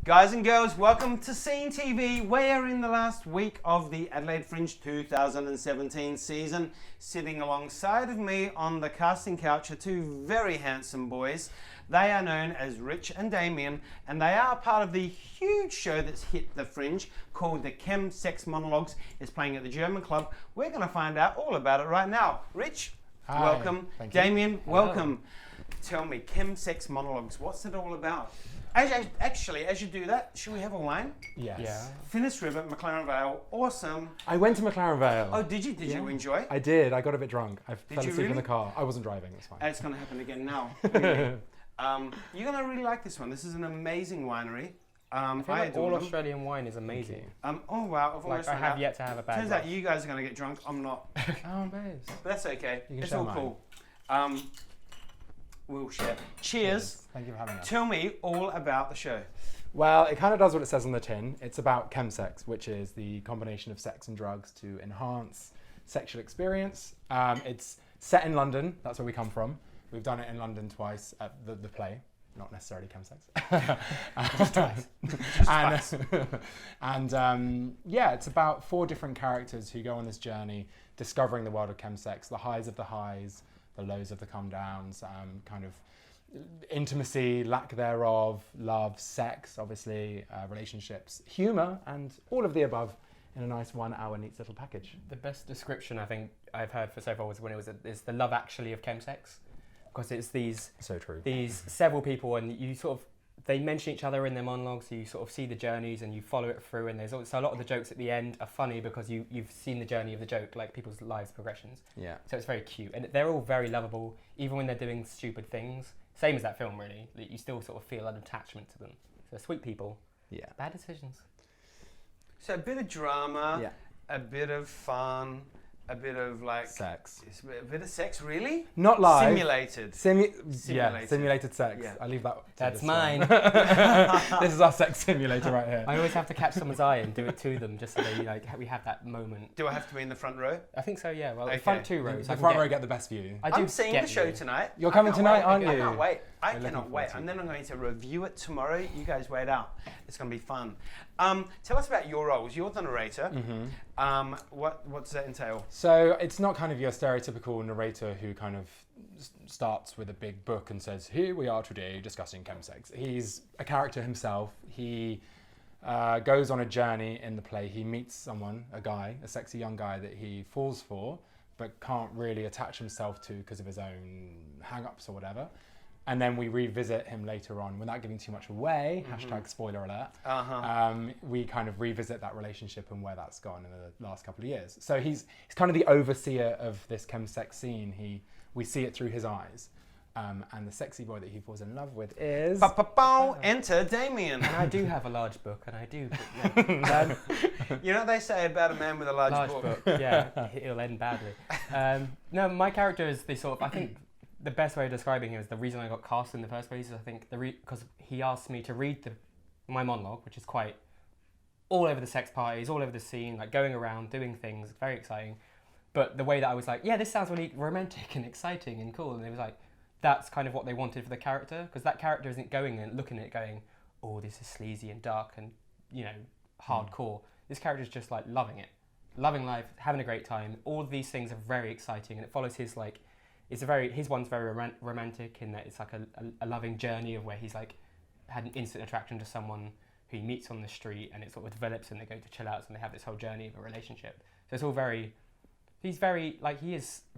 Guys and girls, welcome to SceneTV. We are in the last week of the Adelaide Fringe 2017 season. Sitting alongside of me on the casting couch are two very handsome boys. They are known as Rich and Damien, and they are part of the huge show that's hit the Fringe called the ChemSex Monologues. It's playing at the German Club. We're going to find out all about it right now. Rich, hi. Welcome. Thank you. Damien, welcome. Tell me, ChemSex Monologues, what's it all about? Actually, as you do that, should we have a wine? Yes. Yeah. Finis River, McLaren Vale, awesome. I went to McLaren Vale. Oh, did you? Did you enjoy? I did. I got a bit drunk. I fell you asleep really? in the car. I wasn't driving. It's fine. It's going to happen again now. Really. You're going to really like this one. This is an amazing winery. I feel like all Australian wine is amazing. Oh wow! Like I have yet to have a bad. Turns out you guys are going to get drunk. I'm not. Oh, babes. But that's okay. It's share all mine. cool. We'll share. Cheers. Thank you for having us. Tell me all about the show. Well, it kind of does what it says on the tin. It's about ChemSex, which is the combination of sex and drugs to enhance sexual experience. It's set in London. That's where we come from. We've done it in London twice at the play. Not necessarily ChemSex. Just twice. Yeah, it's about 4 different characters who go on this journey discovering the world of ChemSex, the highs of the highs, the lows of the come downs, kind of intimacy, lack thereof, love, sex, obviously, relationships, humour, and all of the above in a nice 1 hour neat little package. The best description I think I've heard for so far was when it was is the love actually of ChemSex, because it's these several people, and you sort of they mention each other in their monologues. So you sort of see the journeys and you follow it through. And there's also a lot of the jokes at the end are funny because you've seen the journey of the joke, like people's lives progressions. Yeah. So it's very cute, and they're all very lovable, even when they're doing stupid things. Same as that film, really. You still sort of feel an attachment to them. So sweet people. Yeah. Bad decisions. So a bit of drama, Yeah. a bit of fun, a bit of like Sex. A bit of sex, really? Not live. Simulated. Yeah, simulated sex. Yeah. I leave that. That's mine. This is our sex simulator right here. I always have to catch someone's eye and do it to them, just so they we have that moment. Do I have to be in the front row? I think so. Yeah. Well, Okay. the front 2 rows. The front row get the best view. I'm seeing the show tonight. You're coming tonight, aren't you? I can't wait. I We're cannot looking wait. forward to And it. then I'm going to review it tomorrow. You guys wait out. It's going to be fun. Tell us about your roles. You're the narrator. What does that entail? So it's not kind of your stereotypical narrator who kind of starts with a big book and says, "Here we are today discussing ChemSex." He's a character himself. He goes on a journey in the play. He meets someone, a guy, a sexy young guy that he falls for, but can't really attach himself to because of his own hang-ups or whatever. And then we revisit him later on without giving too much away, hashtag spoiler alert. We kind of revisit that relationship and where that's gone in the last couple of years. So he's kind of the overseer of this ChemSex scene. We see it through his eyes. And the sexy boy that he falls in love with is... Enter Damien. And I do have a large book, and I do... You know what they say about a man with a large book? Yeah, it'll end badly. No, my character is the sort of... I think the best way of describing him is the reason I got cast in the first place is I think because he asked me to read my monologue, which is quite all over the sex parties, all over the scene, like going around, doing things, very exciting. But the way that I was like, yeah, this sounds really romantic and exciting and cool, and it was like, that's kind of what they wanted for the character, because that character isn't going and looking at it going, oh, this is sleazy and dark and, hardcore. This character is just like loving it, loving life, having a great time. All of these things are very exciting, and it follows his like, his one's very romantic in that it's like a loving journey of where he's like had an instant attraction to someone who he meets on the street, and it sort of develops and they go to chill outs and they have this whole journey of a relationship. So it's all very, he is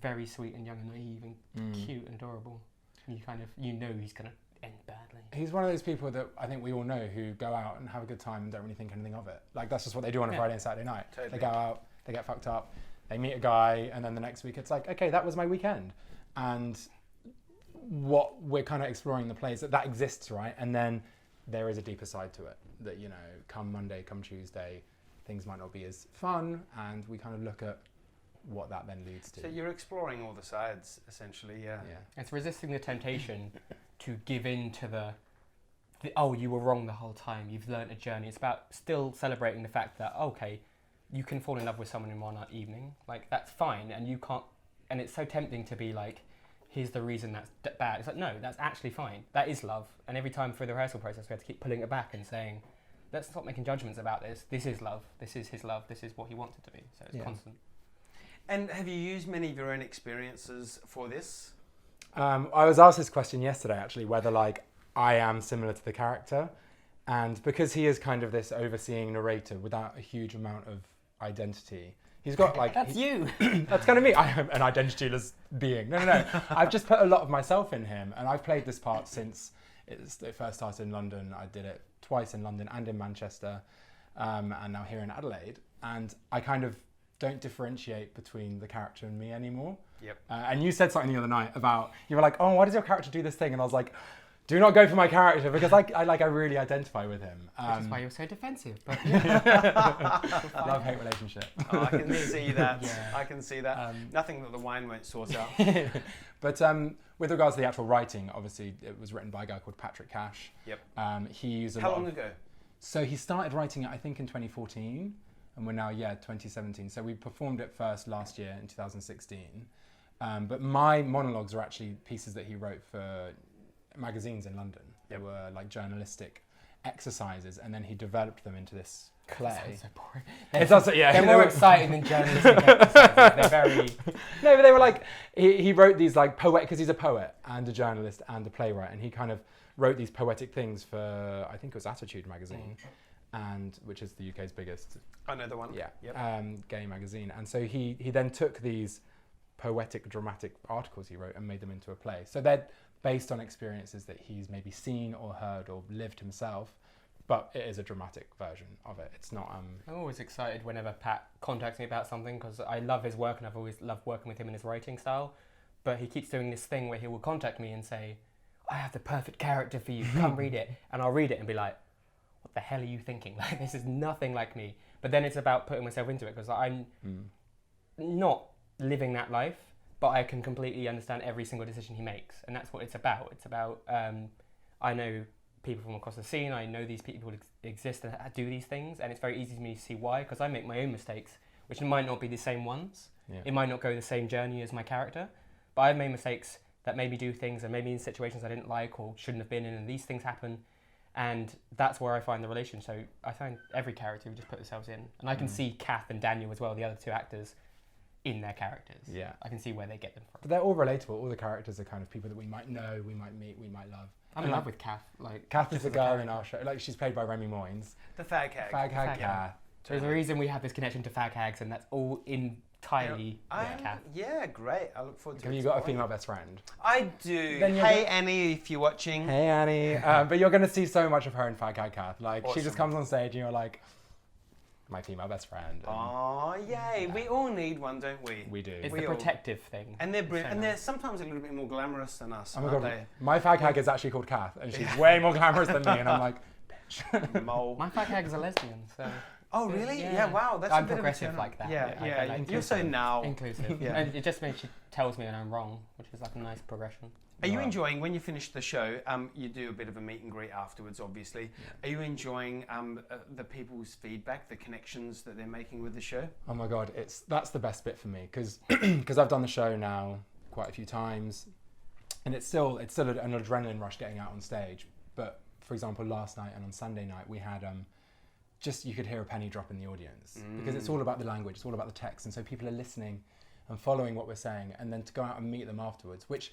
very sweet and young and naive and cute and adorable. And you know he's going to end badly. He's one of those people that I think we all know who go out and have a good time and don't really think anything of it. Like that's just what they do on a Friday and Saturday night. Totally. They go out, they get fucked up, they meet a guy, and then the next week it's like, okay, that was my weekend. And what we're kind of exploring in the play is that exists, right? And then there is a deeper side to it that, come Monday, come Tuesday, things might not be as fun, and we kind of look at what that then leads to. So you're exploring all the sides, essentially, yeah. It's resisting the temptation to give in to the oh, you were wrong the whole time, you've learnt a journey. It's about still celebrating the fact that, okay, you can fall in love with someone in one evening, like that's fine, and you can't, and it's so tempting to be like, here's the reason that's bad. It's like, no, that's actually fine. That is love. And every time through the rehearsal process, we had to keep pulling it back and saying, let's stop making judgments about this. This is love. This is his love. This is what he wanted to be. So it's constant. And have you used many of your own experiences for this? I was asked this question yesterday, actually, whether like I am similar to the character. And because he is kind of this overseeing narrator without a huge amount of identity, he's got like... That's you! That's kind of me. I am an identityless being. No. I've just put a lot of myself in him, and I've played this part since it first started in London. I did it twice in London and in Manchester, and now here in Adelaide. And I kind of don't differentiate between the character and me anymore. Yep. And you said something the other night about, you were like, oh, why does your character do this thing? And I was like, do not go for my character, because I really identify with him. Which is why you're so defensive. But love-hate relationship. Oh, I can see that. I can see that. Nothing that the wine won't sort out. But with regards to the actual writing, obviously it was written by a guy called Patrick Cash. Yep. How long ago? So he started writing it, I think, in 2014, and we're now 2017. So we performed it first last year in 2016. But my monologues are actually pieces that he wrote for magazines in London. They were like journalistic exercises, and then he developed them into this play. That sounds so boring. It's also, They're more exciting than journalistic exercises. They're very... No, but they were like, he wrote these like because he's a poet and a journalist and a playwright, and he kind of wrote these poetic things for, I think it was Attitude magazine, and which is the UK's biggest... Another one. Yeah. Yep. Gay magazine. And so he then took these poetic, dramatic articles he wrote and made them into a play. So they're based on experiences that he's maybe seen or heard or lived himself, but it is a dramatic version of it. It's not... I'm always excited whenever Pat contacts me about something, because I love his work and I've always loved working with him in his writing style, but he keeps doing this thing where he will contact me and say, I have the perfect character for you, come read it. And I'll read it and be like, what the hell are you thinking? Like, this is nothing like me. But then it's about putting myself into it, because I'm not living that life, but I can completely understand every single decision he makes. And that's what it's about. It's about, I know people from across the scene, I know these people exist and do these things, and it's very easy for me to see why, because I make my own mistakes, which might not be the same ones. Yeah. It might not go the same journey as my character, but I've made mistakes that made me do things, and maybe in situations I didn't like or shouldn't have been in, and these things happen. And that's where I find the relation. So I find every character we just put themselves in. And I can see Kath and Daniel as well, the other two actors, in their characters. Yeah. I can see where they get them from. But they're all relatable. All the characters are kind of people that we might know, we might meet, we might love. I'm in love with Kath. Like, Kath is the girl in our show. Like, she's played by Remy Moynes. The fag hag. Fag hag Kath. There's a reason we have this connection to fag hags, and that's all entirely Kath. Yeah, great. I look forward to it. Have you got a female best friend? I do. Hey, Annie, if you're watching. Hey, Annie. But you're going to see so much of her in Fag Hag Kath. Like, awesome. She just comes on stage and you're like, my female best friend. Oh, yay. Yeah. We all need one, don't we? We do. It's the protective thing. And they're brilliant. And they're sometimes a little bit more glamorous than us, aren't they? My fag hag is actually called Kath, and she's way more glamorous than me, and I'm like, bitch. Mole. My fag hag is a lesbian, so... Oh, really? Yeah, wow. That's I'm progressive like that. Yeah. You're so now. Inclusive. Yeah. And it just means she tells me when I'm wrong, which is like a nice progression. Are you enjoying, when you finish the show, you do a bit of a meet and greet afterwards, obviously. Are you enjoying the people's feedback, the connections that they're making with the show? Oh my God, that's the best bit for me, because I've done the show now quite a few times, and it's still an adrenaline rush getting out on stage. But for example, last night and on Sunday night, we had you could hear a penny drop in the audience, because it's all about the language, it's all about the text, and so people are listening and following what we're saying, and then to go out and meet them afterwards, which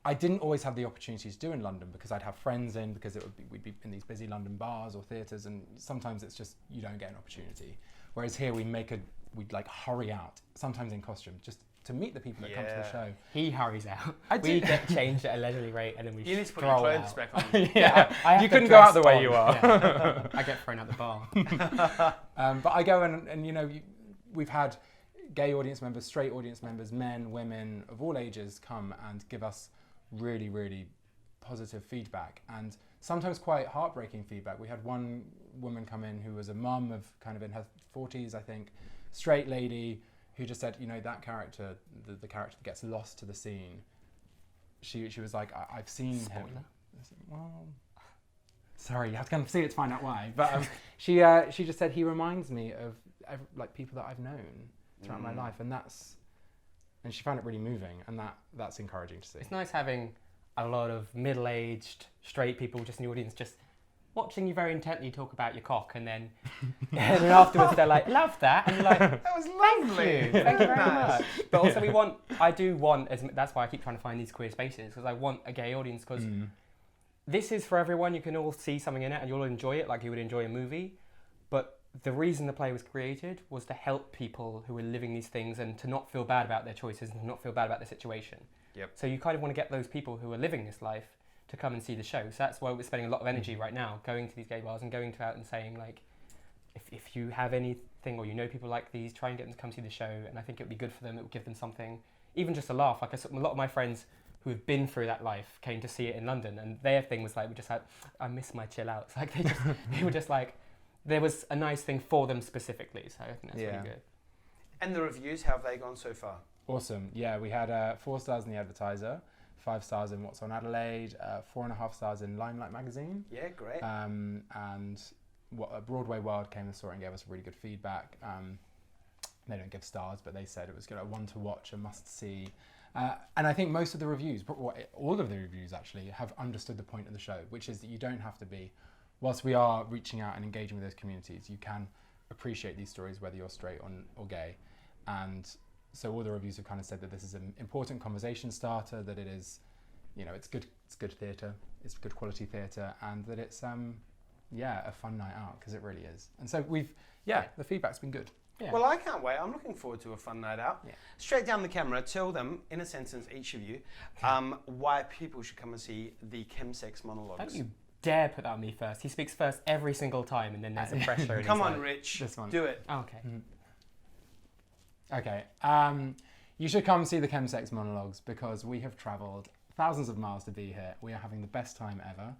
I didn't always have the opportunity to do in London, because I'd have friends in, because we'd be in these busy London bars or theatres, and sometimes it's just, you don't get an opportunity. Whereas here we'd like hurry out, sometimes in costume, just to meet the people that come to the show. He hurries out. We get changed at a leisurely rate, and then we You need to put your clothes back on. You couldn't go out the way you are. Yeah. I get thrown out the bar. But I go and you know, we've had gay audience members, straight audience members, men, women of all ages come and give us really, really positive feedback, and sometimes quite heartbreaking feedback. We had one woman come in who was a mum of kind of in her 40s, I think, straight lady, who just said, you know, that character, the character that gets lost to the scene, she was like, I've seen him. Well, sorry, you have to kind of see it to find out why. But she just said, he reminds me of like people that I've known throughout my life, and and she found it really moving, and that's encouraging to see. It's nice having a lot of middle-aged straight people just in the audience, just watching you very intently talk about your cock, and then afterwards they're like, "Love that," and you're like, That was lovely. Thank you very Nice. much. But also I do want, that's why I keep trying to find these queer spaces, because I want a gay audience, because this is for everyone. You can all see something in it and you'll enjoy it like you would enjoy a movie. But the reason the play was created was to help people who are living these things and to not feel bad about their choices and to not feel bad about their situation. Yep. So you kind of want to get those people who are living this life to come and see the show. So that's why we're spending a lot of energy right now going to these gay bars and going out and saying, like, if you have anything or you know people like these, try and get them to come see the show. And I think it would be good for them. It would give them something, even just a laugh. Like a lot of my friends who have been through that life came to see it in London, and their thing was like, we just had, I miss my chill outs. Like they were just like, there was a nice thing for them specifically. So I think that's really good. And the reviews, how have they gone so far? Awesome. Yeah, we had 4 stars in The Advertiser, 5 stars in What's on Adelaide, 4.5 stars in Limelight magazine. Yeah, great. And Broadway World came and saw it and gave us really good feedback. They don't give stars, but they said it was good, one to watch, a must see. And I think most of the reviews, all of the reviews actually, have understood the point of the show, which is that you don't have to be, whilst we are reaching out and engaging with those communities, you can appreciate these stories whether you're straight or gay. And so all the reviews have kind of said that this is an important conversation starter, that it is, it's good theatre, it's good quality theatre, and that it's a fun night out, because it really is. And so the feedback's been good. Yeah. Well, I can't wait. I'm looking forward to a fun night out. Yeah. Straight down the camera, tell them, in a sentence, each of you, why people should come and see the ChemSex monologues. Don't you dare put that on me first. He speaks first every single time, and then there's a pressure. And Come he's on, like, Rich. This one. Do it. Oh, okay. Okay. You should come see the ChemSex monologues, because we have travelled thousands of miles to be here. We are having the best time ever,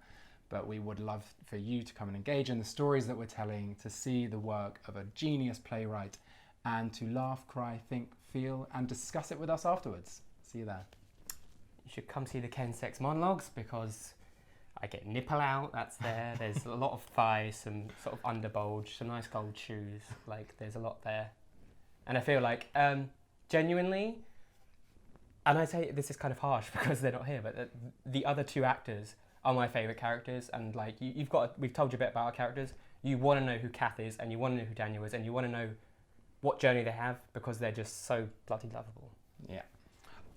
but we would love for you to come and engage in the stories that we're telling, to see the work of a genius playwright, and to laugh, cry, think, feel, and discuss it with us afterwards. See you there. You should come see the ChemSex monologues, because I get nipple out, that's there. There's a lot of thighs, some sort of underbulge, some nice gold shoes. Like, there's a lot there. And I feel like, genuinely, and I say this is kind of harsh because they're not here, but the other 2 actors are my favourite characters. And like, we've told you a bit about our characters. You want to know who Kath is, and you want to know who Daniel is, and you want to know what journey they have, because they're just so bloody lovable. Yeah.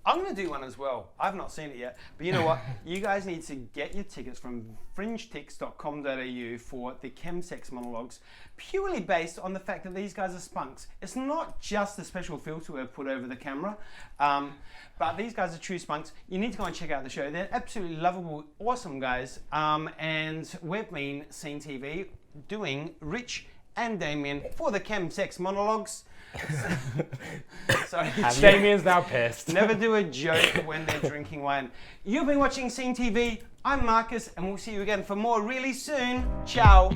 I'm going to do one as well. I've not seen it yet. But you know what? You guys need to get your tickets from fringetix.com.au for the ChemSex monologues, purely based on the fact that these guys are spunks. It's not just the special filter we've put over the camera, but these guys are true spunks. You need to go and check out the show. They're absolutely lovable, awesome guys. And we've been SceneTV doing Rich and Damien for the ChemSex monologues. Sorry, Damien's now pissed. Never do a joke when they're drinking wine. You've been watching SceneTV. I'm Markus, and we'll see you again for more really soon. Ciao.